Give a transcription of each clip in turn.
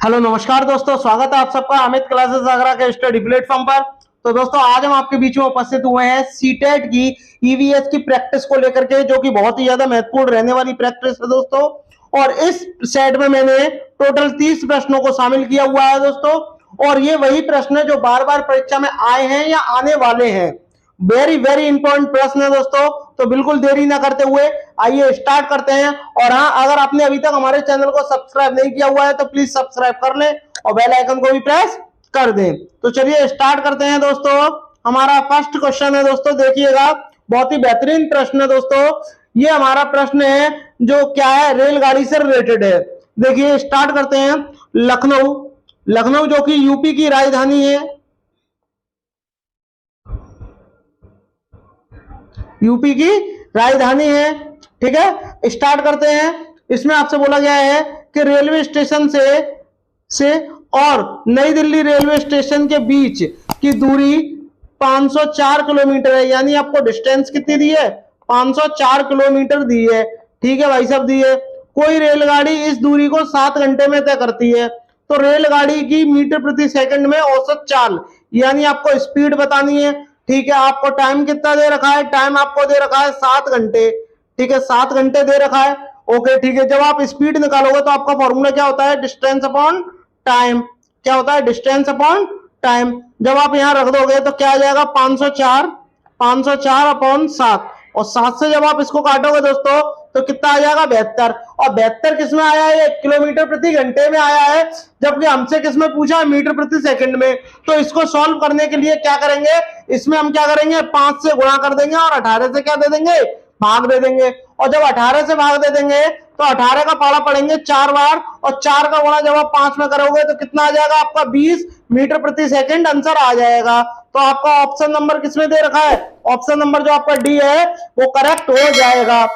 Hello नमस्कार दोस्तों, स्वागत है आप सबका अमित क्लासेस आगरा के स्टडी प्लेटफॉर्म पर। तो दोस्तों आज हम आपके बीच में उपस्थित हुए हैं सीटेट की ईवीएस की प्रैक्टिस को लेकर के, जो कि बहुत ही ज्यादा महत्वपूर्ण रहने वाली प्रैक्टिस है दोस्तों। और इस सेट में मैंने टोटल 30 प्रश्नों को शामिल किया हुआ है दोस्तों। और ये वही प्रश्न है जो बार बार परीक्षा में आए हैं या आने वाले हैं। वेरी वेरी इंपॉर्टेंट प्रश्न है दोस्तों। तो बिल्कुल देरी ना करते हुए आइए स्टार्ट करते हैं। और हाँ, अगर आपने अभी तक हमारे चैनल को सब्सक्राइब नहीं किया हुआ है तो प्लीज सब्सक्राइब कर लें और बेल आइकन को भी प्रेस कर दें। तो चलिए स्टार्ट करते हैं दोस्तों। हमारा फर्स्ट क्वेश्चन है दोस्तों, देखिएगा, बहुत ही बेहतरीन प्रश्न है दोस्तों। ये हमारा प्रश्न है जो क्या है, रेलगाड़ी से रिलेटेड है। देखिए स्टार्ट करते हैं। लखनऊ, लखनऊ जो कि यूपी की राजधानी है, यूपी की राजधानी है। ठीक है, स्टार्ट करते हैं। इसमें आपसे बोला गया है कि रेलवे स्टेशन से और नई दिल्ली रेलवे स्टेशन के बीच की दूरी 504 किलोमीटर है। यानी आपको डिस्टेंस कितनी दी है, 504 किलोमीटर दी है। ठीक है भाई साहब, दी है। कोई रेलगाड़ी इस दूरी को 7 घंटे में तय करती है। तो रेलगाड़ी की मीटर प्रति सेकंड में औसत चाल, यानी आपको स्पीड बतानी है। ठीक है, आपको टाइम कितना दे रखा है, टाइम आपको दे रखा है 7 घंटे। ठीक है, 7 घंटे दे रखा है। ओके ठीक है, जब आप स्पीड निकालोगे तो आपका फॉर्मूला क्या होता है, डिस्टेंस अपॉन टाइम। क्या होता है, डिस्टेंस अपॉन टाइम। जब आप यहां रख दोगे तो क्या आ जाएगा, 504 अपॉन 7। और 7 से जब आप इसको काटोगे दोस्तों तो कितना आ जाएगा, 72। और 72 किसमें आया है, किलोमीटर प्रति घंटे में आया है। जबकि हमसे किसमें पूछा है, मीटर प्रति सेकंड में। तो इसको सॉल्व करने के लिए क्या करेंगे, इसमें हम क्या करेंगे, 5 से गुणा कर देंगे और 18 से क्या दे देंगे, भाग दे देंगे। और जब 18 से भाग दे देंगे तो 18 का पाड़ा पड़ेंगे 4 बार, और 4 का गुणा जब आप 5 में करोगे तो कितना आ जाएगा आपका, 20 मीटर प्रति सेकंड आंसर आ जाएगा। तो आपका ऑप्शन नंबर किसमें दे रखा है, ऑप्शन नंबर जो आपका डी है वो करेक्ट हो जाएगा।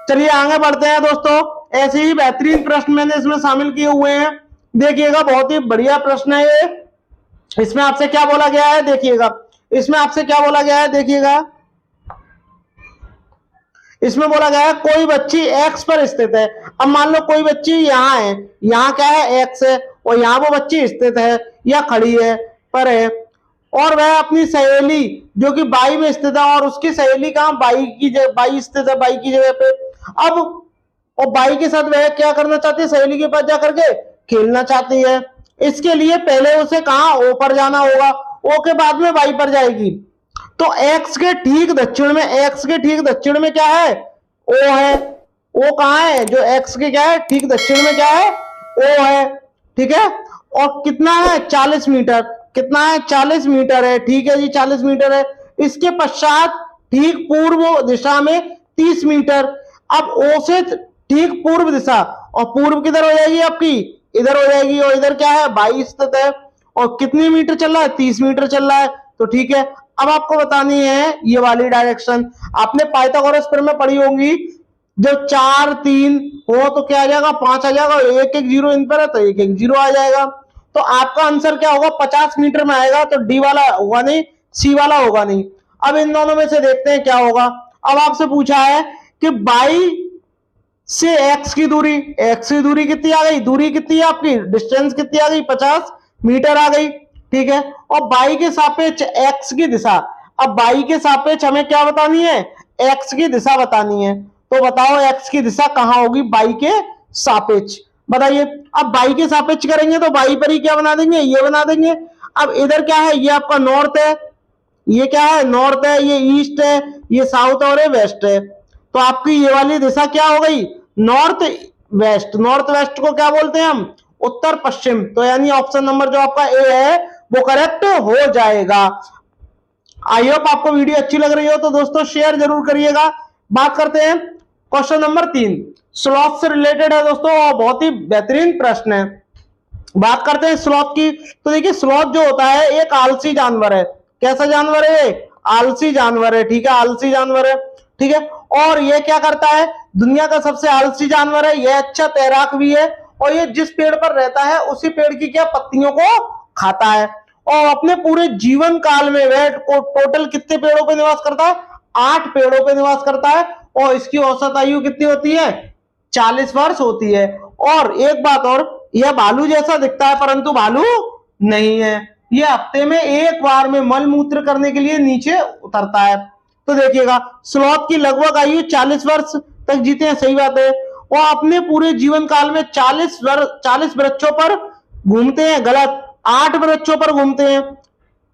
चलिए आगे बढ़ते हैं दोस्तों। ऐसे ही बेहतरीन प्रश्न मैंने इसमें शामिल किए हुए हैं। देखिएगा, बहुत ही बढ़िया प्रश्न है ये। इसमें आपसे क्या बोला गया है, देखिएगा, इसमें आपसे क्या बोला गया है, देखिएगा। इसमें बोला गया है कोई बच्ची एक्स पर स्थित है। अब मान लो कोई बच्ची यहाँ है, यहाँ क्या है, एक्स है, और यहाँ वो बच्ची स्थित है या खड़ी है, पर है। और वह अपनी सहेली जो कि बाई में स्थित है, और उसकी सहेली कहाँ, बाई की जगह, बाई स्थित है बाई की जगह पे। अब और बाई के साथ वह क्या करना चाहती है, सहेली के पास जाकर के खेलना चाहती है। इसके लिए पहले उसे कहाँ, ओ पर जाना होगा, ओ के बाद में बाई पर जाएगी। तो एक्स के ठीक दक्षिण में, एक्स के ठीक दक्षिण में क्या है, ओ है। ओ कहाँ है, जो एक्स के क्या है, ठीक दक्षिण में क्या है, ओ है। ठीक है, और कितना है, 40 मीटर। कितना है, 40 मीटर है। ठीक है जी, 40 मीटर है। इसके पश्चात ठीक पूर्व दिशा में 30 मीटर। अब ओ से ठीक पूर्व दिशा, और पूर्व किधर हो जाएगी आपकी, इधर हो जाएगी, और इधर क्या है, 22 स्थित है। और कितनी मीटर चल रहा है, 30 मीटर चल रहा है। तो ठीक है, अब आपको बतानी है ये वाली डायरेक्शन। आपने पाइथागोरस प्रमेय पढ़ी होगी, जब 4 3 हो तो क्या आ जाएगा, 5 आ जाएगा। 1 1 0 इन पर है तो 1 1 0 आ जाएगा। तो आपका आंसर क्या होगा, 50 मीटर में आएगा। तो डी वाला होगा नहीं, सी वाला होगा नहीं। अब इन दोनों में से देखते हैं क्या होगा। अब आपसे पूछा है कि बाई से एक्स की दूरी, एक्स की दूरी कितनी आ गई, दूरी कितनी है आपकी, डिस्टेंस कितनी आ गई, 50 मीटर आ गई। ठीक है, और बाई के सापेक्ष एक्स की दिशा। अब बाई के सापेक्ष हमें क्या बतानी है, एक्स की दिशा बतानी है। तो बताओ एक्स की दिशा कहां होगी, बाई के सापेक्ष, बताइए। अब बाई के सापेक्ष करेंगे तो बाई पर ही क्या बना देंगे, ये बना देंगे। अब इधर क्या है, ये आपका नॉर्थ है, ये क्या है, नॉर्थ है, ये ईस्ट है, ये साउथ और ये वेस्ट है। तो आपकी ये वाली दिशा क्या हो गई, नॉर्थ वेस्ट। नॉर्थ वेस्ट को क्या बोलते हैं हम, उत्तर पश्चिम। तो यानी ऑप्शन नंबर जो आपका ए है वो करेक्ट हो जाएगा। आई होप आपको वीडियो अच्छी लग रही हो तो दोस्तों शेयर जरूर करिएगा। बात करते हैं क्वेश्चन नंबर 3, स्लॉथ से रिलेटेड है दोस्तों, और बहुत ही बेहतरीन प्रश्न है। बात करते हैं स्लॉथ की। तो देखिए, स्लॉथ जो होता है एक आलसी जानवर है। कैसा जानवर है, आलसी जानवर है। ठीक है, आलसी जानवर है। ठीक है, और ये क्या करता है, दुनिया का सबसे आलसी जानवर है। ये अच्छा तैराक भी है, और ये जिस पेड़ पर रहता है उसी पेड़ की क्या, पत्तियों को खाता है। और अपने पूरे जीवन काल में वह टोटल कितने पेड़ों पर निवास करता है, 8 पेड़ों पर निवास करता है। और इसकी औसत आयु कितनी होती है, 40 वर्ष होती है। और एक बात और, यह भालू जैसा दिखता है परंतु भालू नहीं है। यह हफ्ते में एक बार में मल मूत्र करने के लिए नीचे उतरता है। तो देखिएगा, स्लॉथ की लगभग आयु 40 वर्ष तक जीते हैं, सही बात है। और अपने पूरे जीवन काल में 40 वृक्षों पर घूमते हैं, गलत। 8 वृक्षों पर घूमते हैं।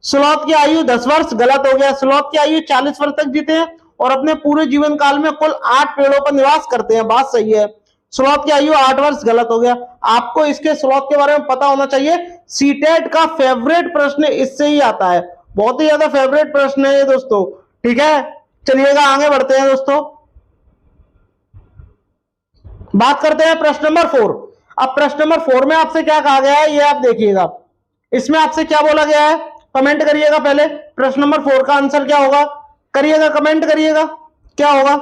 स्लॉथ की आयु 10 वर्ष, गलत हो गया। स्लॉथ की आयु 40 वर्ष तक जीते हैं और अपने पूरे जीवन काल में कुल 8 पेड़ों पर निवास करते हैं, बात सही है। स्लॉथ की आयु 8 वर्ष, गलत हो गया। आपको इसके स्लॉथ के बारे में पता होना चाहिए। सीटेट का फेवरेट प्रश्न इससे ही आता है, बहुत ही ज्यादा फेवरेट प्रश्न है ये दोस्तों, ठीक है। चलिएगा आगे बढ़ते हैं दोस्तों, बात करते हैं प्रश्न नंबर 4। अब प्रश्न नंबर 4 में आपसे क्या कहा गया है ये आप देखिएगा। इसमें आपसे क्या बोला गया है, कमेंट करिएगा। पहले प्रश्न नंबर 4 का आंसर क्या होगा, करिएगा, कमेंट करिएगा, क्या होगा।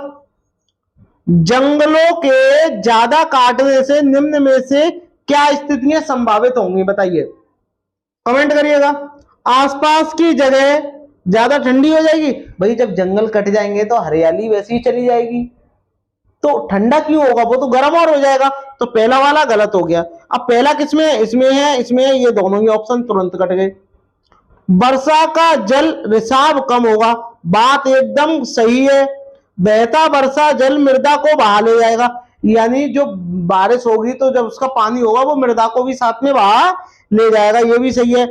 जंगलों के ज्यादा काटने से निम्न में से क्या स्थितियां संभावित होंगी, बताइए, कमेंट करिएगा। आसपास की जगह ज्यादा ठंडी हो जाएगी, भाई जब जंगल कट जाएंगे तो हरियाली वैसी ही चली जाएगी, तो ठंडा क्यों होगा, वो तो गर्म और हो जाएगा। तो पहला वाला गलत हो गया। अब पहला किसमें है, इसमें है, इसमें है, ये दोनों ही ऑप्शन तुरंत कट गए। वर्षा का जल रिसाव कम होगा, बात एकदम सही है। बहता वर्षा जल मृदा को बहा ले जाएगा, यानी जो बारिश होगी तो जब उसका पानी होगा वो मृदा को भी साथ में बहा ले जाएगा, ये भी सही है।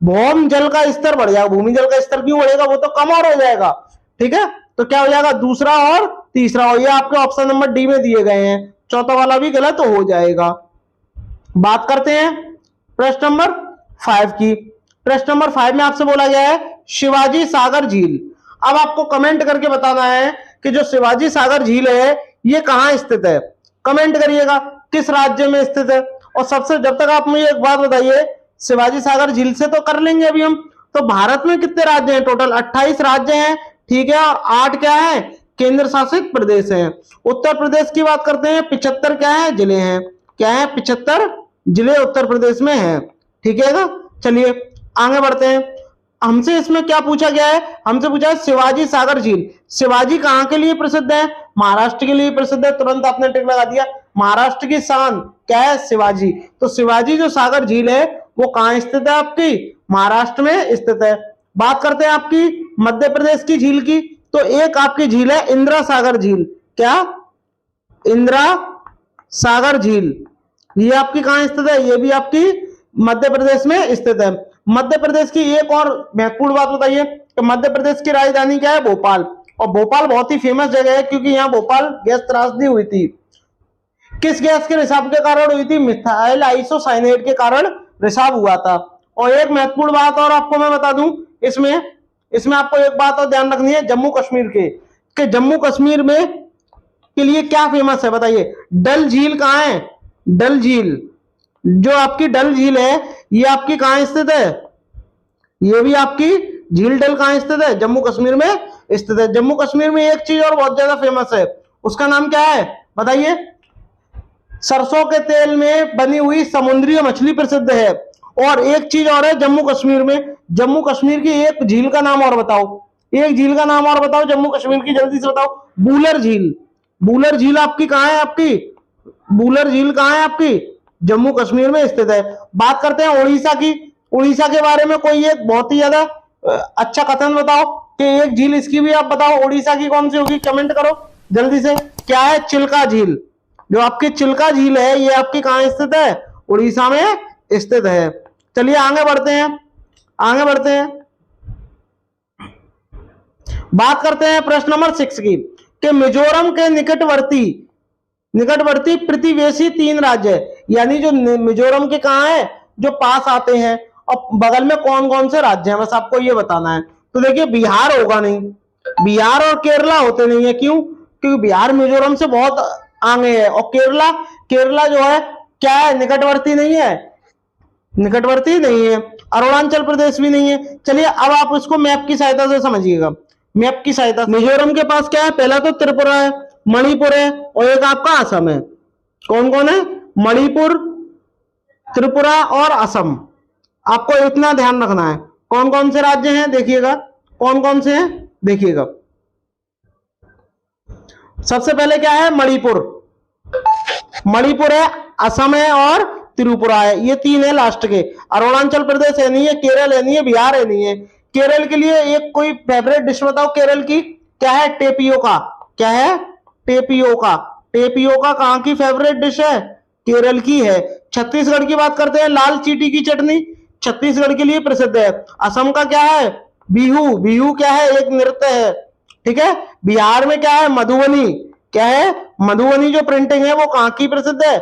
भौम जल का स्तर बढ़ जाएगा, भूमि जल का स्तर क्यों बढ़ेगा, वो तो कम और हो जाएगा, ठीक है। तो क्या हो जाएगा, दूसरा और तीसरा हो, ये आपके ऑप्शन नंबर डी में दिए गए हैं। चौथा वाला भी गलत हो जाएगा। बात करते हैं प्रश्न नंबर 5 की। प्रश्न नंबर 5 में आपसे बोला गया है शिवाजी सागर झील। अब आपको कमेंट करके बताना है कि जो शिवाजी सागर झील है ये कहां स्थित है, कमेंट करिएगा, किस राज्य में स्थित है। और सबसे, जब तक आप मुझे एक बात बताइए, शिवाजी सागर झील से तो कर लेंगे अभी हम, तो भारत में कितने राज्य हैं, टोटल 28 राज्य हैं, ठीक है, और 8 क्या है, केंद्र शासित प्रदेश हैं। उत्तर प्रदेश की बात करते हैं, 75 क्या है, जिले हैं, क्या है, 75 जिले उत्तर प्रदेश में हैं, ठीक है ना। चलिए आगे बढ़ते हैं। हमसे इसमें क्या पूछा गया है, हमसे पूछा है शिवाजी सागर झील। शिवाजी कहां के लिए प्रसिद्ध है, महाराष्ट्र के लिए प्रसिद्ध है, तुरंत आपने टिक लगा दिया। महाराष्ट्र की शान क्या है, शिवाजी। तो शिवाजी जो सागर झील है वो कहां स्थित है, आपकी महाराष्ट्र में स्थित है। बात करते हैं आपकी मध्य प्रदेश की झील की, तो एक आपकी झील है इंदिरा सागर झील, क्या, इंदिरा सागर झील, ये आपकी कहां स्थित है, ये भी आपकी मध्य प्रदेश में स्थित है। मध्य प्रदेश की एक और महत्वपूर्ण बात बताइए कि मध्य प्रदेश की राजधानी क्या है, भोपाल। और भोपाल बहुत ही फेमस जगह है क्योंकि यहाँ भोपाल गैस त्रासदी हुई थी। किस गैस के रिसाव के कारण हुई थी, मिथाइल आइसोसाइनेट के कारण रिसाव हुआ था। और एक महत्वपूर्ण बात और आपको मैं बता दूं, इसमें आपको एक बात और ध्यान रखनी है, जम्मू कश्मीर के जम्मू कश्मीर में के लिए क्या फेमस है, बताइए। डल झील कहां है, डल झील, जो आपकी डल झील है ये आपकी कहां स्थित है, ये भी आपकी झील डल कहां स्थित है, जम्मू कश्मीर में स्थित है। जम्मू कश्मीर में एक चीज और बहुत ज्यादा फेमस है, उसका नाम क्या है, बताइए। सरसों के तेल में बनी हुई समुद्री मछली प्रसिद्ध है। और एक चीज और है जम्मू कश्मीर में, जम्मू कश्मीर की एक झील का नाम और बताओ, एक झील का नाम और बताओ जम्मू कश्मीर की, जल्दी से बताओ। बूलर झील, बूलर झील आपकी कहां है, आपकी बूलर झील कहां है, आपकी जम्मू कश्मीर में स्थित है। बात करते हैं उड़ीसा की। उड़ीसा के बारे में कोई एक बहुत ही ज्यादा अच्छा कथन बताओ कि एक झील इसकी भी आप बताओ, उड़ीसा की कौन सी होगी, कमेंट करो जल्दी से। क्या है, चिल्का झील, जो आपकी चिल्का झील है ये आपकी कहां स्थित है, उड़ीसा में स्थित है। चलिए आगे बढ़ते हैं, आगे बढ़ते हैं। बात करते हैं प्रश्न नंबर 6 की कि मिजोरम के निकटवर्ती प्रतिवेशी 3 राज्य, यानी जो मिजोरम के कहां है, जो पास आते हैं, और बगल में कौन कौन से राज्य हैं, बस आपको ये बताना है। तो देखिए बिहार होगा नहीं, बिहार और केरला होते नहीं है, क्यों, क्योंकि बिहार मिजोरम से बहुत आगे है। और केरला जो है क्या है, निकटवर्ती नहीं है, निकटवर्ती नहीं है। अरुणाचल प्रदेश भी नहीं है। चलिए अब आप इसको मैप की सहायता से समझिएगा, मैप की सहायता। मिजोरम के पास क्या है, पहला तो त्रिपुरा है, मणिपुर है, और एक आपका असम है। कौन कौन है, मणिपुर, त्रिपुरा और असम। आपको इतना ध्यान रखना है। कौन कौन से राज्य हैं देखिएगा, कौन कौन से हैं देखिएगा। सबसे पहले क्या है, मणिपुर, मणिपुर है, असम है और त्रिपुरा है। ये 3 है लास्ट के। अरुणाचल प्रदेश है नहीं है, केरल है नहीं है, बिहार है नहीं है। केरल के लिए एक कोई फेवरेट डिश बताओ केरल की। क्या है? टेपियोका। क्या है? टेपियोका। टेपियोका कहां की फेवरेट डिश है? केरल की है। छत्तीसगढ़ की बात करते हैं, लाल चीटी की चटनी छत्तीसगढ़ के लिए प्रसिद्ध है। असम का क्या है? बिहू। बिहू क्या है? एक नृत्य है। ठीक है। बिहार में क्या है? मधुबनी। क्या है? मधुबनी जो प्रिंटिंग है वो कहां की प्रसिद्ध है?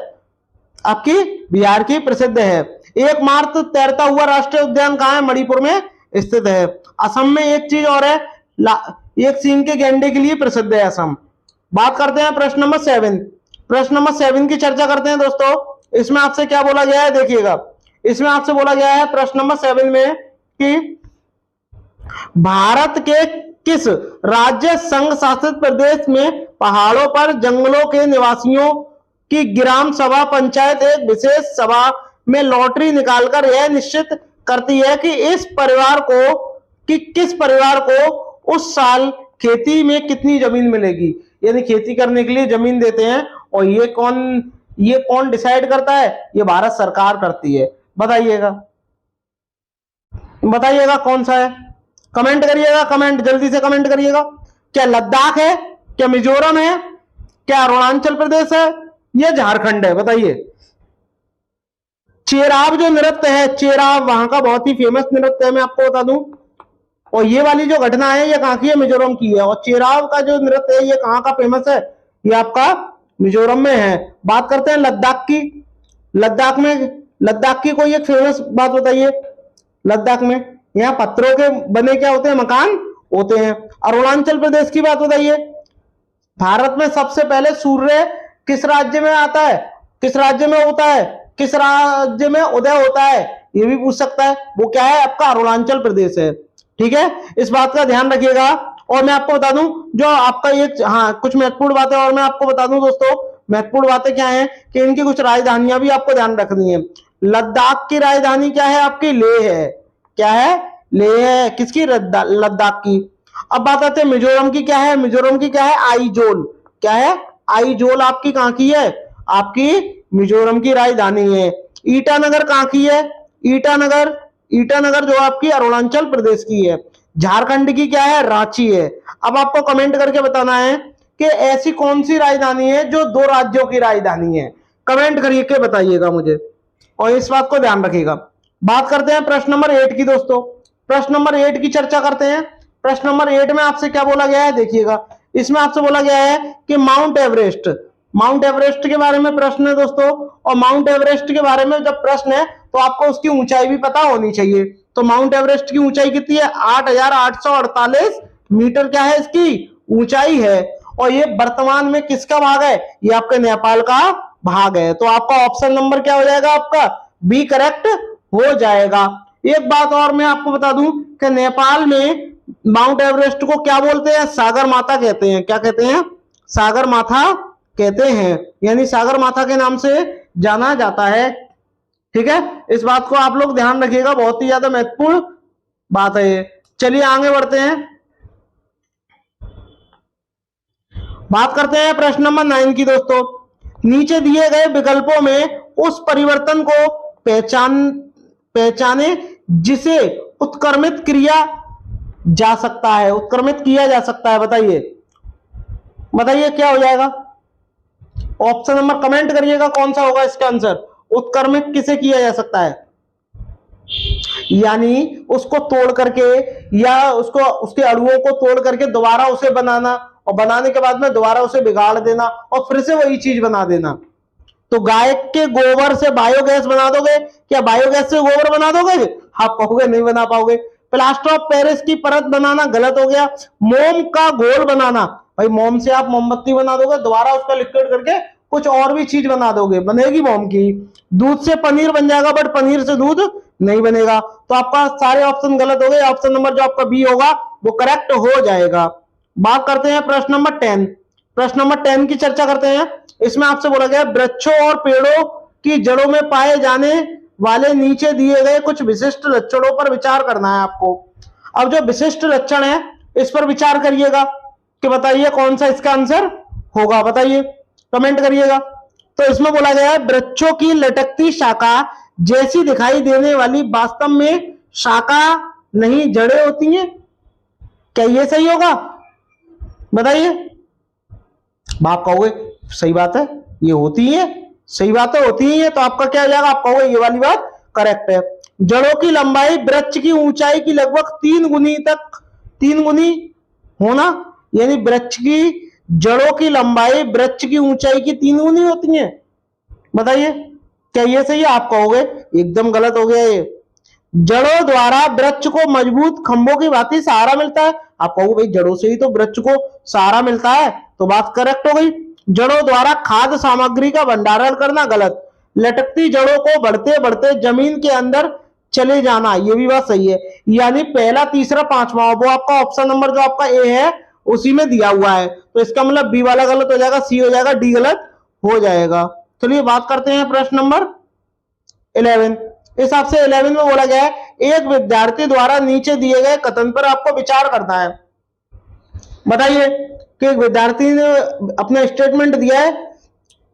आपकी बिहार की प्रसिद्ध है। एकमात्र तैरता हुआ राष्ट्रीय उद्यान कहां है? मणिपुर में स्थित है। असम में एक चीज और है, एक सींग के गैंडे के लिए प्रसिद्ध है असम। बात करते हैं प्रश्न नंबर 7। प्रश्न नंबर 7 की चर्चा करते हैं दोस्तों। इसमें आपसे क्या बोला गया है देखिएगा। इसमें आपसे बोला गया है प्रश्न नंबर 7 में कि भारत के किस राज्य संघ शासित प्रदेश में पहाड़ों पर जंगलों के निवासियों की ग्राम सभा पंचायत एक विशेष सभा में लॉटरी निकालकर यह निश्चित करती है कि किस परिवार को उस साल खेती में कितनी जमीन मिलेगी। यानी खेती करने के लिए जमीन देते हैं और ये कौन डिसाइड करता है? ये भारत सरकार करती है। बताइएगा कौन सा है? कमेंट करिएगा, कमेंट जल्दी से कमेंट करिएगा। क्या लद्दाख है? क्या मिजोरम है? क्या अरुणाचल प्रदेश है? या झारखंड है? बताइए। चेराव जो नृत्य है, चेराव वहां का बहुत ही फेमस नृत्य है, मैं आपको बता दूं। और ये वाली जो घटना है ये कहां की है? मिजोरम की है। और चेराव का जो नृत्य है ये कहां का फेमस है? ये आपका मिजोरम में है। बात करते हैं लद्दाख की। लद्दाख की कोई एक फेमस बात बताइए। लद्दाख में यहाँ पत्थरों के बने क्या होते हैं? मकान होते हैं। अरुणाचल प्रदेश की बात बताइए। भारत में सबसे पहले सूर्य किस राज्य में आता है? किस राज्य में होता है? किस राज्य में उदय होता है? ये भी पूछ सकता है। वो क्या है? आपका अरुणाचल प्रदेश है। ठीक है, इस बात का ध्यान रखिएगा। और मैं आपको बता दूं जो आपका ये कुछ महत्वपूर्ण बातें और मैं आपको बता दूं दोस्तों, महत्वपूर्ण बातें क्या हैं कि इनकी कुछ राजधानियां भी आपको ध्यान रखनी है। लद्दाख की राजधानी क्या है? आपकी लेह है। क्या है? लेह है। किसकी? लद्दाख की। अब बात आते हैं मिजोरम की। क्या है? मिजोरम की क्या है? आइजोल। क्या है? आइजोल आपकी कहां की है? आपकी मिजोरम की राजधानी है। ईटानगर कहां की है? ईटानगर जो आपकी अरुणाचल प्रदेश की है। झारखंड की क्या है? रांची है। अब आपको कमेंट करके बताना है कि ऐसी कौन सी राजधानी है जो 2 राज्यों की राजधानी है। कमेंट करके बताइएगा मुझे और इस बात को ध्यान रखिएगा। बात करते हैं प्रश्न नंबर 8 की दोस्तों। प्रश्न नंबर 8 की चर्चा करते हैं। प्रश्न नंबर 8 में आपसे क्या बोला गया है देखिएगा। इसमें आपसे बोला गया है कि माउंट एवरेस्ट के बारे में प्रश्न है दोस्तों। और माउंट एवरेस्ट के बारे में जब प्रश्न है तो आपको उसकी ऊंचाई भी पता होनी चाहिए। तो माउंट एवरेस्ट की ऊंचाई कितनी है? 8,848 मीटर क्या है इसकी ऊंचाई है। और ये वर्तमान में किसका भाग है? ये आपके नेपाल का भाग है। तो आपका ऑप्शन नंबर क्या हो जाएगा? आपका बी करेक्ट हो जाएगा। एक बात और मैं आपको बता दूं कि नेपाल में माउंट एवरेस्ट को क्या बोलते हैं? सागर माता कहते हैं। क्या कहते हैं? सागर माता कहते हैं। यानी सागर माता के नाम से जाना जाता है। ठीक है, इस बात को आप लोग ध्यान रखिएगा, बहुत ही ज्यादा महत्वपूर्ण बात है ये। चलिए आगे बढ़ते हैं। बात करते हैं प्रश्न नंबर 9 की दोस्तों। नीचे दिए गए विकल्पों में उस परिवर्तन को पहचाने जिसे उत्क्रमित किया जा सकता है। बताइए क्या हो जाएगा? ऑप्शन नंबर कमेंट करिएगा कौन सा होगा इसका आंसर। उत्क्रमित किसे किया जा सकता है? यानी उसको तोड़ करके या उसके अणुओं को तोड़ करके दोबारा उसे बनाना और बनाने के बाद में दोबारा उसे बिगाड़ देना और फिर से वही चीज बना देना। तो गाय के गोबर से बायोगैस बना दोगे? क्या बायोगैस से गोबर बना दोगे? आप कहोगे नहीं बना पाओगे। प्लास्टर ऑफ पेरिस की परत बनाना गलत हो गया। मोम का घोल बनाना, भाई मोम से आप मोमबत्ती बना दोगे, दोबारा उसका लिक्विड करके कुछ और भी चीज बना दोगे, बनेगी मोम की। दूध से पनीर बन जाएगा बट पनीर से दूध नहीं बनेगा। तो आपका सारे ऑप्शन गलत हो गए। ऑप्शन नंबर जो आपका बी होगा वो करेक्ट हो जाएगा। बात करते हैं प्रश्न नंबर 10। प्रश्न नंबर 10 की चर्चा करते हैं। इसमें आपसे बोला गया वृक्षों और पेड़ों की जड़ों में पाए जाने वाले नीचे दिए गए कुछ विशिष्ट लक्षणों पर विचार करना है आपको। अब जो विशिष्ट लक्षण है इस पर विचार करिएगा कि बताइए कौन सा इसका आंसर होगा। बताइए, कमेंट करिएगा। तो इसमें बोला गया है वृक्षों की लटकती शाखा जैसी दिखाई देने वाली वास्तव में शाखा नहीं जड़ें होती हैं। क्या ये सही होगा? बताइए। आप कहोगे सही बात है, ये होती है, सही बात है, होती ही है। तो आपका क्या हो जाएगा? आप कहोगे ये वाली बात करेक्ट है। जड़ों की लंबाई वृक्ष की ऊंचाई की लगभग 3 गुनी होना, यानी वृक्ष की जड़ों की लंबाई वृक्ष की ऊंचाई की 3 गुनी होती है। बताइए क्या ये सही है? आप कहोगे एकदम गलत हो गया ये। जड़ों द्वारा वृक्ष को मजबूत खंभों की भांति सहारा मिलता है। आप कहोगे भाई जड़ों से ही तो वृक्ष को सहारा मिलता है, तो बात करेक्ट हो गई। जड़ों द्वारा खाद्य सामग्री का भंडारण करना गलत। लटकती जड़ों को बढ़ते बढ़ते जमीन के अंदर चले जाना, ये भी बात सही है। यानी पहला, तीसरा, पांचवा, वो आपका ऑप्शन नंबर जो आपका ए है उसी में दिया हुआ है। तो इसका मतलब बी वाला गलत हो जाएगा, सी हो जाएगा, डी गलत हो जाएगा। चलिए बात करते हैं प्रश्न नंबर 11। इस हिसाब से 11 में बोला गया है एक विद्यार्थी द्वारा नीचे दिए गए कथन पर आपको विचार करना है। बताइए कि एक विद्यार्थी ने अपना स्टेटमेंट दिया है,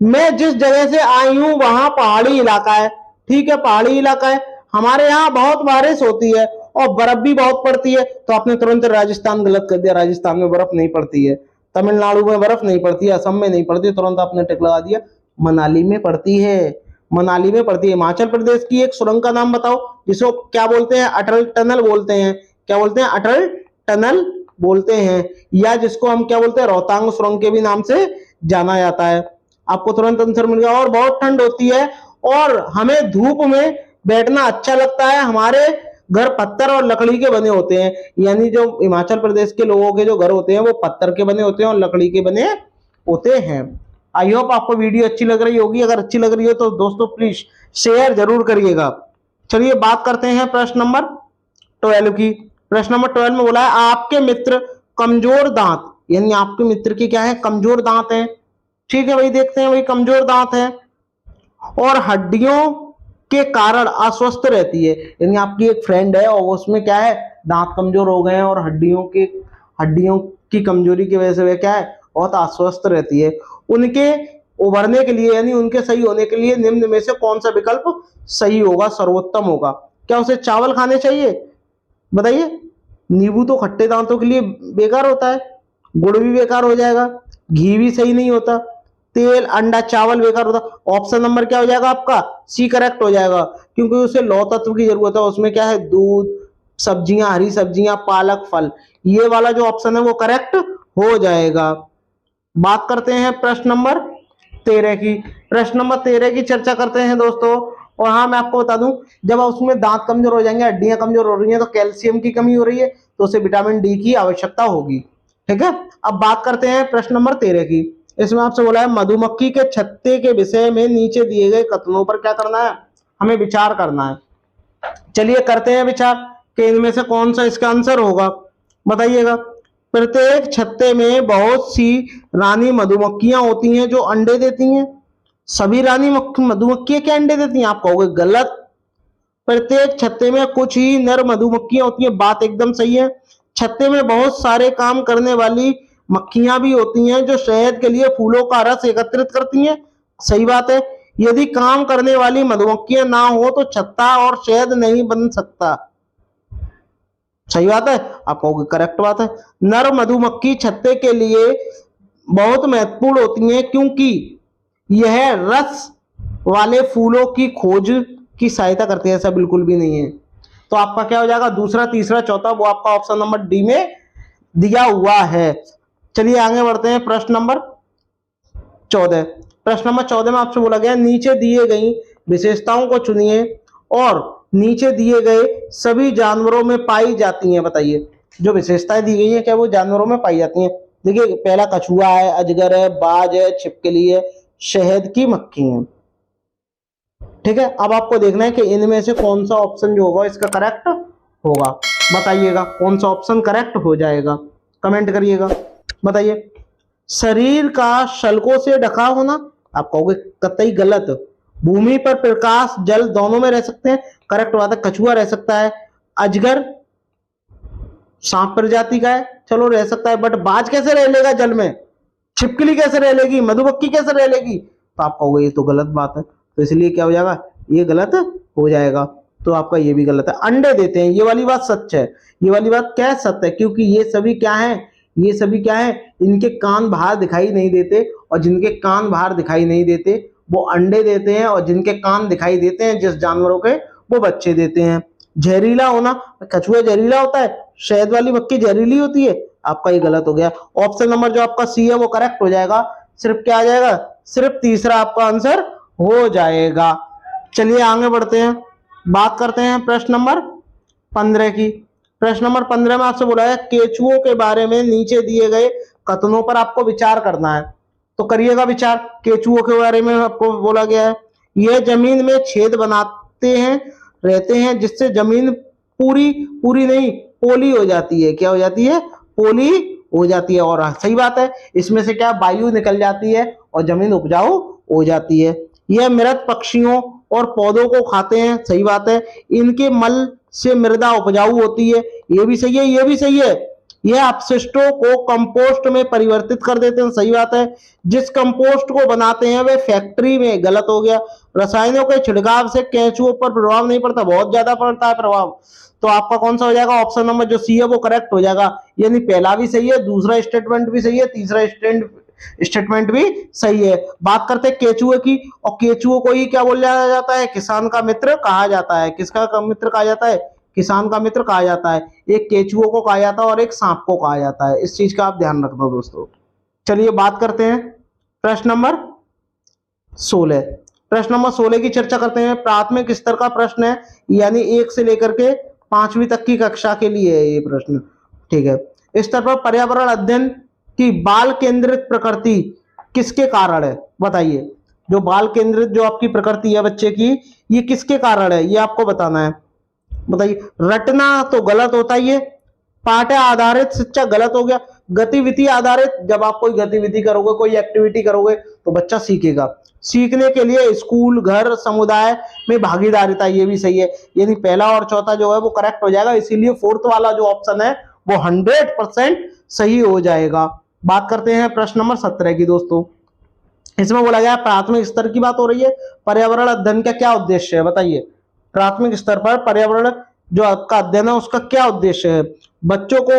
मैं जिस जगह से आई हूं वहां पहाड़ी इलाका है। ठीक है, पहाड़ी इलाका है, हमारे यहाँ बहुत बारिश होती है और बर्फ भी बहुत पड़ती है। तो आपने तुरंत राजस्थान गलत कर दिया, राजस्थान में बर्फ नहीं पड़ती है, तमिलनाडु में बर्फ नहीं पड़ती है, असम में नहीं पड़ती, तुरंत आपने टिक लगा दिया। मनाली में पड़ती है, मनाली में पड़ती है। हिमाचल प्रदेश की एक सुरंग का नाम बताओ जिसको क्या बोलते हैं? अटल टनल बोलते हैं। क्या बोलते हैं? अटल टनल बोलते हैं, या जिसको हम क्या बोलते हैं? रोहतांग सुरंग के भी नाम से जाना जाता है। आपको तुरंत आंसर मिल गया। और बहुत ठंड होती है और हमें धूप में बैठना अच्छा लगता है। हमारे घर पत्थर और लकड़ी के बने होते हैं, यानी जो हिमाचल प्रदेश के लोगों के जो घर होते हैं वो पत्थर के बने होते हैं और लकड़ी के बने होते हैं। आई होप आपको वीडियो अच्छी लग रही होगी। अगर अच्छी लग रही हो तो दोस्तों प्लीज शेयर जरूर करिएगा। चलिए बात करते हैं प्रश्न नंबर 12 की। प्रश्न नंबर 12 में बोला है आपके मित्र कमजोर दांत, यानी आपके मित्र के क्या है? कमजोर दांत हैं। ठीक है भाई, देखते हैं भाई, कमजोर दांत हैं और हड्डियों के कारण अस्वस्थ रहती है। यानी आपकी एक फ्रेंड है और उसमें क्या है? दांत कमजोर हो गए हैं और हड्डियों की कमजोरी की वजह से वे क्या है? बहुत अस्वस्थ रहती है। उनके उभरने के लिए, यानी उनके सही होने के लिए निम्न में से कौन सा विकल्प सही होगा, सर्वोत्तम होगा? क्या उसे चावल खाने चाहिए? बताइए। नींबू तो खट्टे दांतों के लिए बेकार होता है, गुड़ भी बेकार हो जाएगा, घी भी सही नहीं होता, तेल, अंडा, चावल बेकार होता। ऑप्शन नंबर क्या हो जाएगा आपका? सी करेक्ट हो जाएगा, क्योंकि उसे लौह तत्व की जरूरत है। उसमें क्या है? दूध, सब्जियां, हरी सब्जियां, पालक, फल। ये वाला जो ऑप्शन है वो करेक्ट हो जाएगा। बात करते हैं प्रश्न नंबर 13 की। प्रश्न नंबर 13 की चर्चा करते हैं दोस्तों। और हाँ, मैं आपको बता दूं, जब उसमें दांत कमजोर हो जाएंगे, हड्डियां कमजोर हो रही हैं, तो कैल्शियम की कमी हो रही है, तो उसे विटामिन डी की आवश्यकता होगी। ठीक है, अब बात करते हैं प्रश्न नंबर 13 की। इसमें आपसे बोला है मधुमक्खी के छत्ते के विषय में नीचे दिए गए कथनों पर क्या करना है? हमें विचार करना है। चलिए करते हैं विचार कि इनमें से कौन सा इसका आंसर होगा। बताइएगा। प्रत्येक छत्ते में बहुत सी रानी मधुमक्खियां होती हैं जो अंडे देती हैं। सभी रानी मधुमक्खियां क्या अंडे देती हैं? आप कहोगे गलत। प्रत्येक छत्ते में कुछ ही नर मधुमक्खियां होती हैं, बात एकदम सही है। छत्ते में बहुत सारे काम करने वाली मक्खियां भी होती हैं जो शहद के लिए फूलों का रस एकत्रित करती हैं, सही बात है। यदि काम करने वाली मधुमक्खियां ना हो तो छत्ता और शहद नहीं बन सकता, सही बात है। आप कहोगे करेक्ट बात है। नर मधुमक्खी छत्ते के लिए बहुत महत्वपूर्ण होती हैं क्योंकि यह रस वाले फूलों की खोज की सहायता करती है। ऐसा बिल्कुल भी नहीं है। तो आपका क्या हो जाएगा? दूसरा, तीसरा, चौथा, वो आपका ऑप्शन नंबर डी में दिया हुआ है। चलिए आगे बढ़ते हैं प्रश्न नंबर 14। प्रश्न नंबर 14 में आपसे बोला गया नीचे दिए गई विशेषताओं को चुनिए और नीचे दिए गए सभी जानवरों में पाई जाती हैं। बताइए जो विशेषताएं दी गई हैं क्या वो जानवरों में पाई जाती हैं? देखिए पहला कछुआ है, अजगर है, बाज है, छिपकली है, शहद की मक्खी है। ठीक है, अब आपको देखना है कि इनमें से कौन सा ऑप्शन जो होगा इसका करेक्ट होगा। बताइएगा कौन सा ऑप्शन करेक्ट हो जाएगा, कमेंट करिएगा। बताइए। शरीर का शल्कों से ढका होना, आप कहोगे कतई गलत। भूमि पर प्रकाश जल दोनों में रह सकते हैं, करेक्ट बात है। कछुआ रह सकता है, अजगर सांप प्रजाति का है, चलो रह सकता है, बट बाज कैसे रह लेगा जल में? छिपकली कैसे रह लेगी? मधुमक्खी कैसे रह लेगी? तो आपका होगा ये तो गलत बात है, तो इसलिए क्या हो जाएगा, ये गलत हो जाएगा, तो आपका ये भी गलत है। अंडे देते हैं, ये वाली बात सच है, ये वाली बात क्या है, सत्य है, क्योंकि ये सभी क्या है, ये सभी क्या है, इनके कान बाहर दिखाई नहीं देते, और जिनके कान बाहर दिखाई नहीं देते वो अंडे देते हैं, और जिनके कान दिखाई देते हैं जिस जानवरों के, वो बच्चे देते हैं। जहरीला होना, कछुआ जहरीला होता है, शहद वाली मक्खी जहरीली होती है, आपका ये गलत हो गया। ऑप्शन नंबर जो आपका सी है वो करेक्ट हो जाएगा, सिर्फ क्या आ जाएगा, सिर्फ तीसरा आपका आंसर हो जाएगा। चलिए आगे बढ़ते हैं, बात करते हैं प्रश्न नंबर 15 की। प्रश्न नंबर 15 में आपसे बोला है केचुओं के बारे में नीचे दिए गए कथनों पर आपको विचार करना है, तो करिएगा विचार। केचुओं के बारे में आपको बोला गया है, यह जमीन में छेद बनाते हैं, रहते हैं, जिससे जमीन पूरी पूरी नहीं पोली हो जाती है। क्या हो जाती है, पोली हो जाती है, और सही बात है, इसमें से क्या वायु निकल जाती है और जमीन उपजाऊ हो जाती है। यह मृत पक्षियों और पौधों को खाते हैं, सही बात है, इनके मल से मृदा उपजाऊ होती है, ये भी सही है, ये भी सही है। यह अपशिष्टों को कंपोस्ट में परिवर्तित कर देते हैं, सही बात है, जिस कंपोस्ट को बनाते हैं वे फैक्ट्री में, गलत हो गया। रसायनों के छिड़काव से केंचुओं पर प्रभाव नहीं पड़ता, बहुत ज्यादा पड़ता है प्रभाव, तो आपका कौन सा हो जाएगा, ऑप्शन नंबर जो सी है वो करेक्ट हो जाएगा। यानी पहला भी सही है, दूसरा स्टेटमेंट भी सही है, तीसरा स्टेटमेंट भी सही है। बात करते हैं केचुए की, और केचुओं को ही क्या बोला जाता है, किसान का मित्र कहा जाता है। किसका मित्र कहा जाता है, किसान का मित्र कहा जाता है। एक केचुओं को कहा जाता है और एक सांप को कहा जाता है, इस चीज का आप ध्यान रखना दोस्तों। चलिए बात करते हैं प्रश्न नंबर 16। प्रश्न नंबर 16 की चर्चा करते हैं। प्राथमिक स्तर का प्रश्न है, यानी 1 से लेकर के 5वीं तक की कक्षा के लिए है ये प्रश्न, ठीक है। इस स्तर पर पर्यावरण अध्ययन की बाल केंद्रित प्रकृति किसके कारण है, बताइए। जो बाल केंद्रित जो आपकी प्रकृति है बच्चे की, ये किसके कारण है, ये आपको बताना है, बताइए। रटना तो गलत होता ही है, पाठ्य आधारित शिक्षा गलत हो गया, गतिविधि आधारित, जब आप कोई गतिविधि करोगे, कोई एक्टिविटी करोगे तो बच्चा सीखेगा। सीखने के लिए स्कूल, घर, समुदाय में भागीदारिता, ये भी सही है, यानी पहला और चौथा जो है वो करेक्ट हो जाएगा, इसीलिए फोर्थ वाला जो ऑप्शन है वो 100% सही हो जाएगा। बात करते हैं प्रश्न नंबर 17 की दोस्तों। इसमें बोला गया प्राथमिक स्तर की बात हो रही है, पर्यावरण अध्ययन का क्या उद्देश्य है, बताइए। प्राथमिक स्तर पर पर्यावरण जो आपका अध्ययन है उसका क्या उद्देश्य है, बच्चों को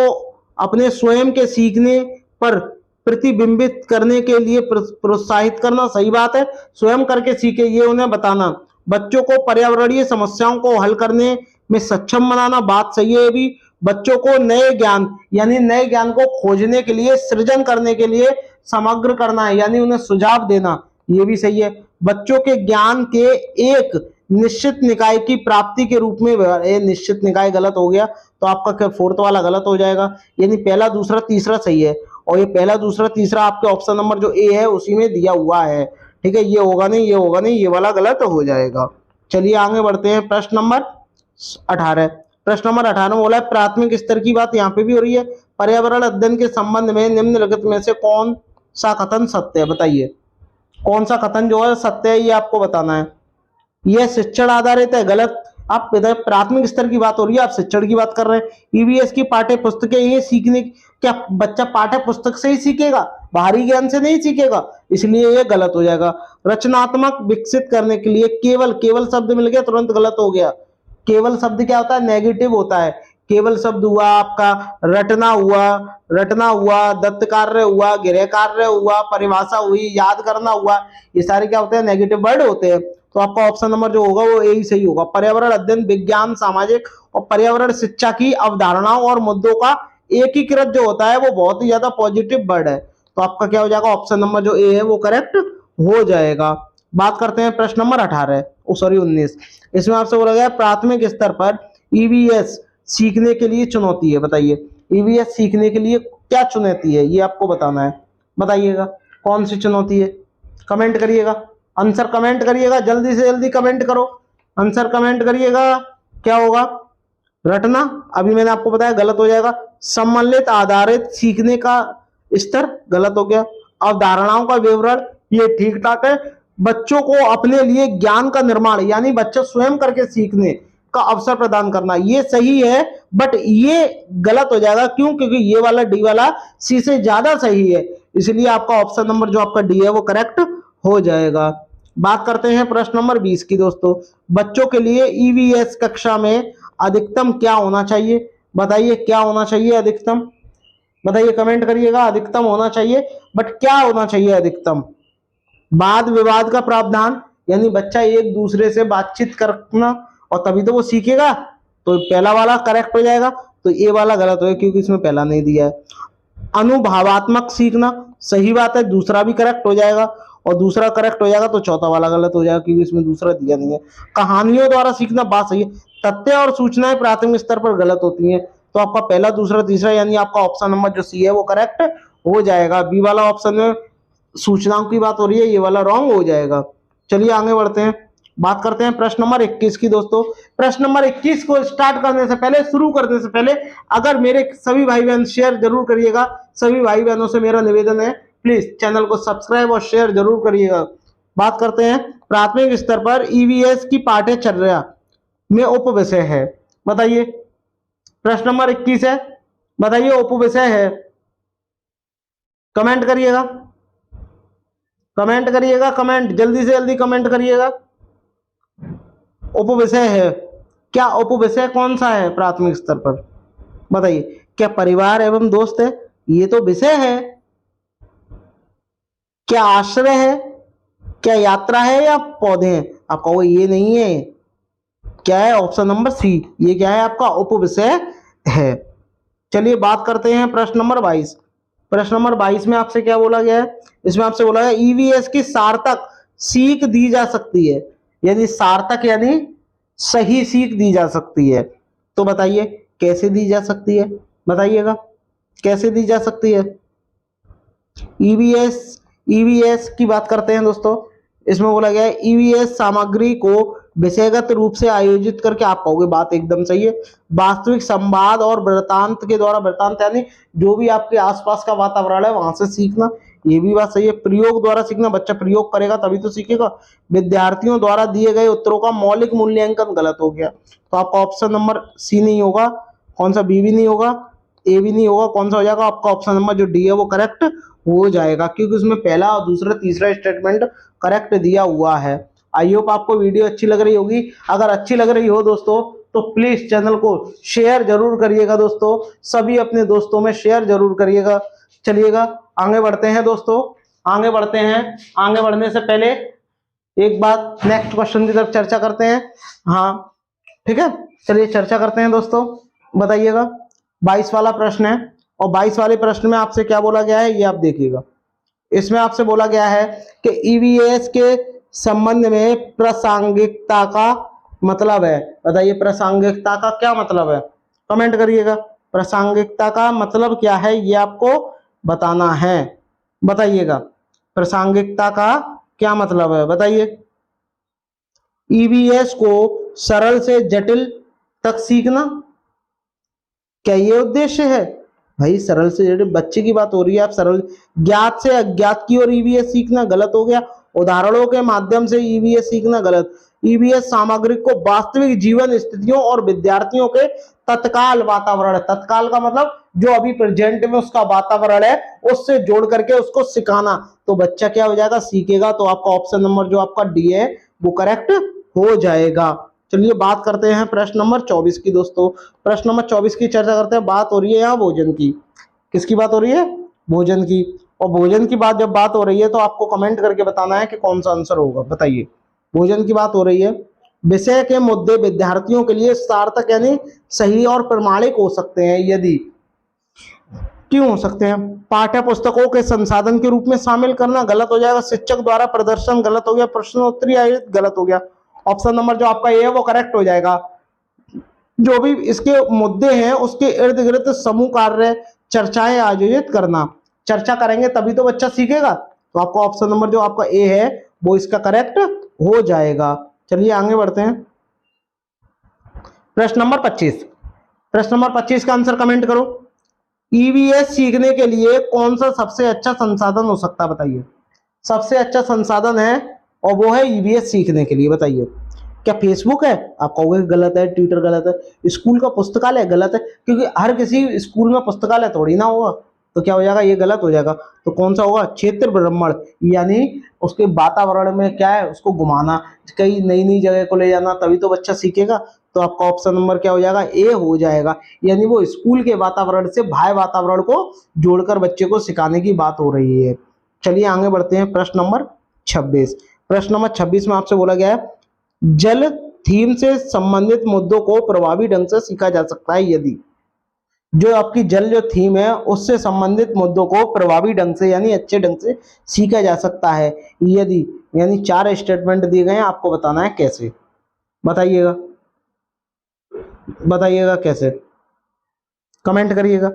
अपने स्वयं के सीखने पर प्रतिबिंबित करने के लिए प्रोत्साहित करना, सही बात है, स्वयं करके सीखे ये उन्हें बताना। बच्चों को पर्यावरणीय समस्याओं को हल करने में सक्षम बनाना, बात सही है ये भी। बच्चों को नए ज्ञान, यानी नए ज्ञान को खोजने के लिए, सृजन करने के लिए समग्र करना है, यानी उन्हें सुझाव देना, ये भी सही है। बच्चों के ज्ञान के एक निश्चित निकाय की प्राप्ति के रूप में, ये निश्चित निकाय गलत हो गया, तो आपका फोर्थ वाला गलत हो जाएगा, यानी पहला दूसरा तीसरा सही है, और ये पहला दूसरा तीसरा आपके ऑप्शन नंबर जो ए है उसी में दिया हुआ है, ठीक है। ये होगा नहीं, ये होगा नहीं, ये वाला गलत हो जाएगा। चलिए आगे बढ़ते हैं प्रश्न नंबर 18। प्रश्न नंबर 18 में बोला है प्राथमिक स्तर की बात यहाँ पे भी हो रही है, पर्यावरण अध्ययन के संबंध में निम्नलिखित में से कौन सा कथन सत्य है, बताइए। कौन सा कथन जो है सत्य है, ये आपको बताना है। यह शिक्षण आधारित है, गलत। आप प्राथमिक स्तर की बात हो रही है, आप शिक्षण की बात कर रहे हैं। ईवीएस की पाठ्य पुस्तकें ये सीखने, क्या बच्चा पाठ्य पुस्तक से ही सीखेगा, बाहरी ज्ञान से नहीं सीखेगा, इसलिए ये गलत हो जाएगा। रचनात्मक विकसित करने के लिए केवल, केवल शब्द मिल गया तुरंत गलत हो गया। केवल शब्द क्या होता है, नेगेटिव होता है। केवल शब्द हुआ आपका रटना हुआ, रटना हुआ, दत्त कार्य हुआ, गृह कार्य हुआ, परिभाषा हुई, याद करना हुआ, ये सारे क्या होते हैं, नेगेटिव वर्ड होते हैं। तो आपका ऑप्शन नंबर जो होगा वो यही सही होगा। पर्यावरण अध्ययन विज्ञान, सामाजिक और पर्यावरण शिक्षा की अवधारणाओं और मुद्दों का एकीकृत जो होता है वो बहुत ही ज्यादा पॉजिटिव वर्ड है, तो आपका क्या हो जाएगा, ऑप्शन नंबर जो ए है वो करेक्ट हो जाएगा। बात करते हैं प्रश्न नंबर 19। इसमें आपसे बोला गया प्राथमिक स्तर पर ईवीएस सीखने के लिए चुनौती है, बताइए। ईवीएस सीखने के लिए क्या चुनौती है, ये आपको बताना है, बताइएगा कौन सी चुनौती है। कमेंट करिएगा, आंसर कमेंट करिएगा, जल्दी से जल्दी कमेंट करो, आंसर कमेंट करिएगा। क्या होगा, रटना, अभी मैंने आपको बताया गलत हो जाएगा। सम्मिलित आधारित सीखने का स्तर, गलत हो गया। अवधारणाओं का विवरण, ये ठीक ठाक है। बच्चों को अपने लिए ज्ञान का निर्माण, यानी बच्चे स्वयं करके सीखने का अवसर प्रदान करना, ये सही है, बट ये गलत हो जाएगा। क्यों, क्योंकि ये वाला डी वाला सी से ज्यादा सही है, इसलिए आपका ऑप्शन नंबर जो आपका डी है वो करेक्ट हो जाएगा। बात करते हैं प्रश्न नंबर 20 की दोस्तों। बच्चों के लिए ईवीएस कक्षा में अधिकतम क्या होना चाहिए? बताइए क्या होना चाहिए अधिकतम? बताइए, कमेंट करिएगा। अधिकतम होना चाहिए, बट क्या होना चाहिए अधिकतम? वाद विवाद का प्रावधान, यानी बच्चा एक दूसरे से बातचीत करना और तभी तो वो सीखेगा। तो पहला वाला करेक्ट हो जाएगा, तो ये वाला गलत हो गया क्योंकि इसमें पहला नहीं दिया है। अनुभवात्मक सीखना, सही बात है, दूसरा भी करेक्ट हो जाएगा, और दूसरा करेक्ट हो जाएगा तो चौथा वाला गलत हो जाएगा क्योंकि इसमें दूसरा दिया नहीं है। कहानियों द्वारा सीखना, बात सही है। तथ्य और सूचनाएं प्राथमिक स्तर पर गलत होती हैं, तो आपका पहला दूसरा तीसरा यानी आपका ऑप्शन नंबर जो सी है वो करेक्ट हो जाएगा। बी वाला ऑप्शन में सूचनाओं की बात हो रही है, ये वाला रॉन्ग हो जाएगा। चलिए आगे बढ़ते हैं, बात करते हैं प्रश्न नंबर 21 की दोस्तों। प्रश्न नंबर 21 को स्टार्ट करने से पहले, शुरू करने से पहले, अगर मेरे सभी भाई बहन शेयर जरूर करिएगा। सभी भाई बहनों से मेरा निवेदन है, प्लीज चैनल को सब्सक्राइब और शेयर जरूर करिएगा। बात करते हैं प्राथमिक स्तर पर ईवीएस की पाठ्यचर्या में उप विषय है। बताइए, प्रश्न नंबर 21 है, बताइए उप विषय है। कमेंट करिएगा, कमेंट करिएगा, कमेंट जल्दी से जल्दी कमेंट करिएगा। उप विषय है, क्या उप विषय कौन सा है प्राथमिक स्तर पर? बताइए, क्या परिवार एवं दोस्त है? ये तो विषय है। क्या आश्रय है? क्या यात्रा है या पौधे हैं? आप कहोगे ये नहीं है, क्या है? ऑप्शन नंबर सी, ये क्या है? आपका उप विषय है। चलिए बात करते हैं प्रश्न नंबर 22। प्रश्न नंबर 22 में आपसे क्या बोला गया है? इसमें आपसे बोला गया ईवीएस की सार्थक सीख दी जा सकती है, यानी सार्थक यानी सही सीख दी जा सकती है। तो बताइए कैसे दी जा सकती है? बताइएगा कैसे दी जा सकती है? ईवीएस की बात करते हैं दोस्तों। इसमें बोला गया है ईवीएस सामग्री को विषयगत रूप से आयोजित करके, आप कहोगे बात एकदम सही है, वास्तविक संवाद और वृत्तांत के द्वारा, वृत्तांत यानी जो भी आपके आसपास का वातावरण है वहां से सीखना, ये भी बात सही है। प्रयोग द्वारा सीखना, बच्चा प्रयोग करेगा तभी तो सीखेगा। विद्यार्थियों द्वारा दिए गए उत्तरों का मौलिक मूल्यांकन, गलत हो गया, तो आपका ऑप्शन नंबर सी नहीं होगा। कौन सा? बी भी नहीं होगा, ए भी नहीं होगा, कौन सा हो जाएगा? आपका ऑप्शन नंबर जो डी है वो करेक्ट हो जाएगा, क्योंकि उसमें पहला और दूसरा तीसरा स्टेटमेंट करेक्ट दिया हुआ है। आई होप आपको वीडियो अच्छी लग रही होगी। अगर अच्छी लग रही हो दोस्तों तो प्लीज चैनल को शेयर जरूर करिएगा दोस्तों, सभी अपने दोस्तों में शेयर जरूर करिएगा। चलिएगा आगे बढ़ते हैं दोस्तों, आगे बढ़ते हैं। आगे बढ़ने से पहले एक बात, नेक्स्ट क्वेश्चन की तरफ चर्चा करते हैं। हाँ ठीक है, चलिए चर्चा करते हैं दोस्तों। बताइएगा 22 वाला प्रश्न है, और 22 वाले प्रश्न में आपसे क्या बोला गया है ये आप देखिएगा। इसमें आपसे बोला गया है कि ईवीएस के संबंध में प्रासंगिकता का मतलब है। बताइए प्रासंगिकता का क्या मतलब है? कमेंट करिएगा, प्रासंगिकता का मतलब क्या है ये आपको बताना है। बताइएगा प्रासंगिकता का क्या मतलब है, बताइए। ईवीएस को सरल से जटिल तक सीखना, क्या ये उद्देश्य है? भाई सरल से जटिल, बच्चे की बात हो रही है, आप सरल, ज्ञात से अज्ञात की ओर ईवीएस सीखना, गलत हो गया। उदाहरणों के माध्यम से ईवीएस सीखना, गलत। ईवीएस सामग्री को वास्तविक जीवन स्थितियों और विद्यार्थियों के तत्काल वातावरण, तत्काल का मतलब जो अभी प्रेजेंट में उसका वातावरण है उससे जोड़ करके उसको सिखाना, तो बच्चा क्या हो जाएगा? सीखेगा। तो आपका ऑप्शन नंबर जो आपका डी है वो करेक्ट हो जाएगा। चलिए बात करते हैं प्रश्न नंबर 24 की दोस्तों। प्रश्न नंबर 24 की चर्चा करते हैं। बात हो रही है यहाँ भोजन की। किसकी बात हो रही है? भोजन की। और भोजन की बात जब बात हो रही है तो आपको कमेंट करके बताना है कि कौन सा आंसर होगा। बताइए, भोजन की बात हो रही है। विषय के मुद्दे विद्यार्थियों के लिए सार्थक यानी सही और प्रमाणिक हो सकते हैं यदि, क्यों हो सकते हैं? पाठ्य पुस्तकों के संसाधन के रूप में शामिल करना, गलत हो जाएगा। शिक्षक द्वारा प्रदर्शन, गलत हो गया। प्रश्नोत्तरी आयोजित, गलत हो गया। ऑप्शन नंबर जो आपका ए है वो करेक्ट हो जाएगा। जो भी इसके मुद्दे हैं उसके इर्द गिर्द समूह कार्य, चर्चाएं आयोजित करना, चर्चा करेंगे तभी तो बच्चा सीखेगा। तो आपका ऑप्शन नंबर जो आपका ए है वो इसका करेक्ट हो जाएगा। चलिए आगे बढ़ते हैं। प्रश्न नंबर 25। प्रश्न नंबर 25 का आंसर कमेंट करो। ईवीएस सीखने के लिए कौन सा सबसे अच्छा संसाधन हो सकता है? बताइए, सबसे अच्छा संसाधन है और वो है ईवीएस सीखने के लिए। बताइए, क्या फेसबुक है? आप कहोगे गलत है। ट्विटर गलत है। स्कूल का पुस्तकालय, गलत है, क्योंकि हर किसी स्कूल में पुस्तकालय थोड़ी ना होगा। तो क्या हो जाएगा, ये गलत हो जाएगा। तो कौन सा होगा, क्षेत्र भ्रमण, यानी उसके वातावरण में क्या है, उसको घुमाना, कई नई नई जगह को ले जाना, तभी तो बच्चा सीखेगा। तो आपका ऑप्शन नंबर क्या हो जाएगा, ए हो जाएगा। यानी वो स्कूल के वातावरण से बाह्य वातावरण को जोड़कर बच्चे को सिखाने की बात हो रही है। चलिए आगे बढ़ते हैं, प्रश्न नंबर 26। प्रश्न नंबर 26 में आपसे बोला गया है, जल थीम से संबंधित मुद्दों को प्रभावी ढंग से सीखा जा सकता है यदि, जो आपकी जल जो थीम है उससे संबंधित मुद्दों को प्रभावी ढंग से यानी अच्छे ढंग से सीखा जा सकता है यदि, यानी 4 स्टेटमेंट दिए गए हैं, आपको बताना है कैसे। बताइएगा, बताइएगा कैसे, कमेंट करिएगा।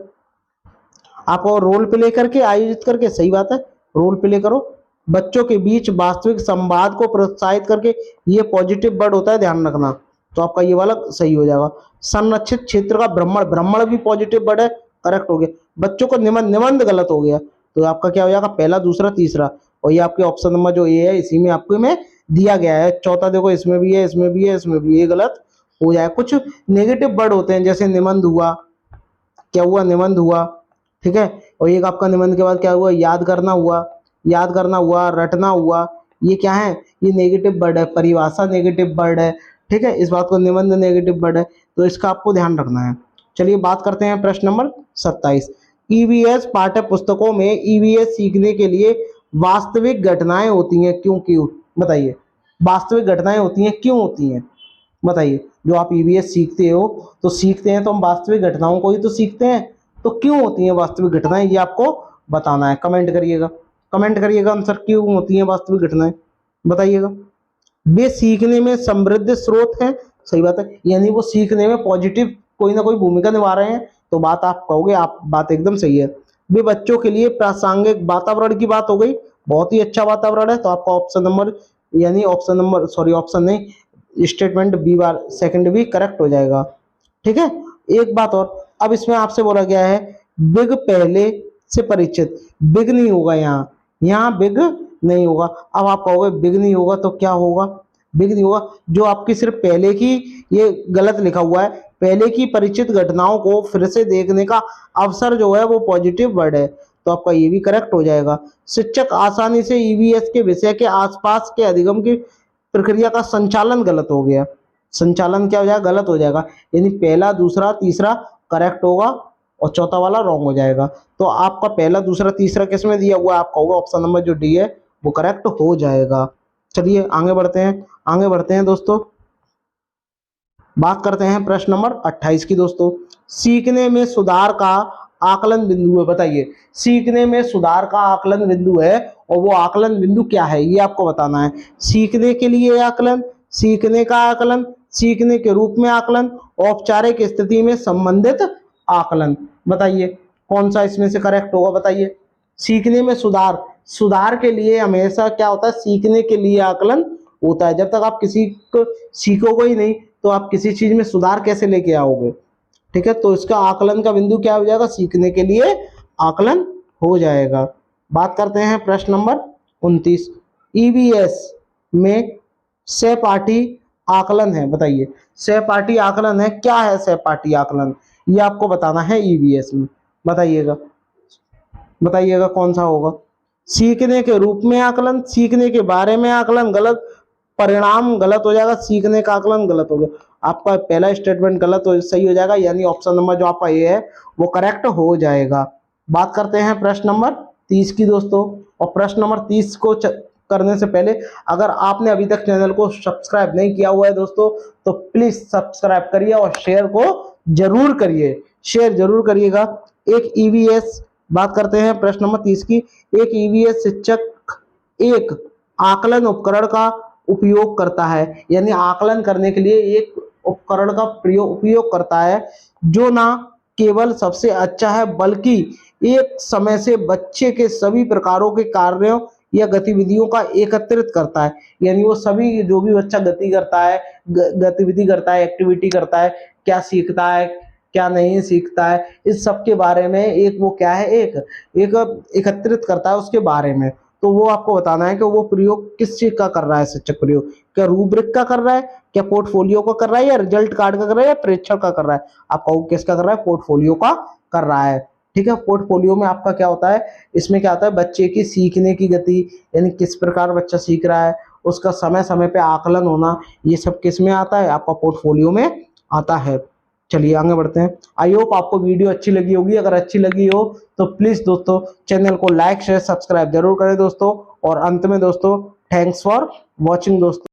आपको रोल प्ले करके आयोजित करके, सही बात है, रोल प्ले करो, बच्चों के बीच वास्तविक संवाद को प्रोत्साहित करके, ये पॉजिटिव वर्ड होता है, ध्यान रखना। तो आपका ये वाला सही हो जाएगा। संरक्षित क्षेत्र का भ्रमण, भ्रमण भी पॉजिटिव वर्ड है, करेक्ट हो गया। बच्चों को निबंध, निबंध गलत हो गया, तो आपका क्या हो जाएगा, पहला, दूसरा, तीसरा। और ये आपके ऑप्शन नंबर जो ए है, इसी में आपको में दिया गया है। चौथा देखो, इसमें भी है, इसमें भी है, इसमें भी, ये गलत हो जाए। कुछ नेगेटिव वर्ड होते हैं, जैसे निबंध हुआ, क्या हुआ, निबंध हुआ, ठीक है। और एक आपका निबंध के बाद क्या हुआ, याद करना हुआ, याद करना हुआ, रटना हुआ, ये क्या है, ये नेगेटिव वर्ड है। परिभाषा नेगेटिव वर्ड है, ठीक है, इस बात को निबंध नेगेटिव वर्ड है, तो इसका आपको ध्यान रखना है। चलिए बात करते हैं प्रश्न नंबर 27। ईवीएस पाठ्य पुस्तकों में ईवीएस सीखने के लिए वास्तविक घटनाएं होती हैं, क्यों क्यों, बताइए। वास्तविक घटनाएं होती हैं, क्यों होती हैं, बताइए। जो आप ईवीएस सीखते हो, तो सीखते हैं तो हम वास्तविक घटनाओं को ही तो सीखते हैं, तो क्यों होती हैं वास्तविक घटनाएं, ये आपको बताना है। कमेंट करिएगा, कमेंट करिएगा आंसर, क्यों होती हैं वास्तविक घटनाएं, बताइएगा। वे सीखने में समृद्ध स्रोत हैं, सही बात है, यानी वो सीखने में पॉजिटिव कोई ना कोई भूमिका निभा रहे हैं, तो बात आप कहोगे, आप बात एकदम सही है। वे बच्चों के लिए प्रासंगिक, वातावरण की बात हो गई, बहुत ही अच्छा वातावरण है, तो आपका ऑप्शन नंबर, यानी ऑप्शन नंबर, सॉरी ऑप्शन नहीं, स्टेटमेंट बी बार सेकंड भी करेक्ट हो जाएगा, ठीक है। एक बात और, अब इसमें आपसे बोला गया है बिग पहले से परिचित, बिग नहीं होगा यहाँ, यहाँ बिग नहीं होगा। अब आप कहोगे बिग नहीं होगा तो क्या होगा, बिग नहीं होगा, जो आपकी सिर्फ पहले की, ये गलत लिखा हुआ है, पहले की परिचित घटनाओं को फिर से देखने का अवसर जो है वो पॉजिटिव वर्ड है, तो आपका ये भी करेक्ट हो जाएगा। शिक्षक आसानी से ईवीएस के विषय के आसपास के अधिगम की प्रक्रिया का संचालन, गलत हो गया, संचालन क्या हो जाएगा, गलत हो जाएगा, यानी पहला, दूसरा, तीसरा करेक्ट होगा और चौथा वाला रॉन्ग हो जाएगा। तो आपका पहला, दूसरा, तीसरा किस में दिया हुआ है, आपका होगा ऑप्शन नंबर जो डी है वो करेक्ट हो जाएगा। चलिए आगे बढ़ते हैं, आगे बढ़ते हैं दोस्तों, बात करते हैं प्रश्न नंबर 28 की दोस्तों। सीखने में सुधार का आकलन बिंदु है, बताइए। सीखने में सुधार का आकलन बिंदु है, और वो आकलन बिंदु क्या है, ये आपको बताना है। सीखने के लिए आकलन, सीखने का आकलन, सीखने के रूप में आकलन, औपचारिक स्थिति में संबंधित आकलन, बताइए कौन सा इसमें से करेक्ट होगा, बताइए। सीखने में सुधार, सुधार के लिए हमेशा क्या होता है, सीखने के लिए आकलन होता है। जब तक आप किसी को सीखोगे ही नहीं, तो आप किसी चीज में सुधार कैसे लेके आओगे, ठीक है। तो इसका आकलन का बिंदु क्या हो जाएगा, सीखने के लिए आकलन हो जाएगा। बात करते हैं प्रश्न नंबर 29। ईवीएस में सहपाठी आकलन है, बताइए। सहपाठी आकलन है, क्या है सहपाठी आकलन, ये आपको बताना है ईवीएस में, बताइएगा, बताइएगा कौन सा होगा। सीखने के रूप में आकलन, सीखने के बारे में आकलन, गलत, परिणाम गलत हो जाएगा, सीखने का आकलन गलत हो गया। आपका पहला स्टेटमेंट गलत हो, सही हो जाएगा, यानी ऑप्शन नंबर जो आपका ये है वो करेक्ट हो जाएगा। बात करते हैं प्रश्न नंबर 30 की दोस्तों, और प्रश्न नंबर 30 को करने से पहले अगर आपने अभी तक चैनल को सब्सक्राइब नहीं किया हुआ है दोस्तों, तो प्लीज सब्सक्राइब करिए और शेयर को जरूर करिए, शेयर जरूर करिएगा। एक ईवीएस, बात करते हैं प्रश्न नंबर 30 की। एक ईवीएस शिक्षक एक आकलन उपकरण का उपयोग करता है, यानी आकलन करने के लिए एक उपकरण का उपयोग करता है, जो ना केवल सबसे अच्छा है बल्कि एक समय से बच्चे के सभी प्रकारों के कार्यों या गतिविधियों का एकत्रित करता है। यानी वो सभी, जो भी बच्चा गति करता है, गतिविधि करता है, एक्टिविटी करता है, क्या सीखता है, क्या नहीं सीखता है, इस सब के बारे में एक वो क्या है, एक एकत्रित करता है उसके बारे में। तो वो आपको बताना है कि वो प्रयोग किस चीज का कर रहा है शिक्षक प्रयोग, क्या रूब्रिक का कर रहा है, क्या पोर्टफोलियो का कर रहा है, या रिजल्ट कार्ड का कर रहा है, या परीक्षण का कर रहा है। आपका वो किसका कर रहा है, पोर्टफोलियो का कर रहा है। ठीक है। पोर्टफोलियो में आपका क्या होता है, इसमें क्या होता है, बच्चे की सीखने की गति, यानी किस प्रकार बच्चा सीख रहा है, उसका समय समय पे आकलन होना, ये सब किस में आता है, आपका पोर्टफोलियो में आता है। चलिए आगे बढ़ते हैं। आई होप आपको वीडियो अच्छी लगी होगी। अगर अच्छी लगी हो तो प्लीज दोस्तों चैनल को लाइक शेयर सब्सक्राइब जरूर करें दोस्तों। और अंत में दोस्तों थैंक्स फॉर वॉचिंग दोस्तों।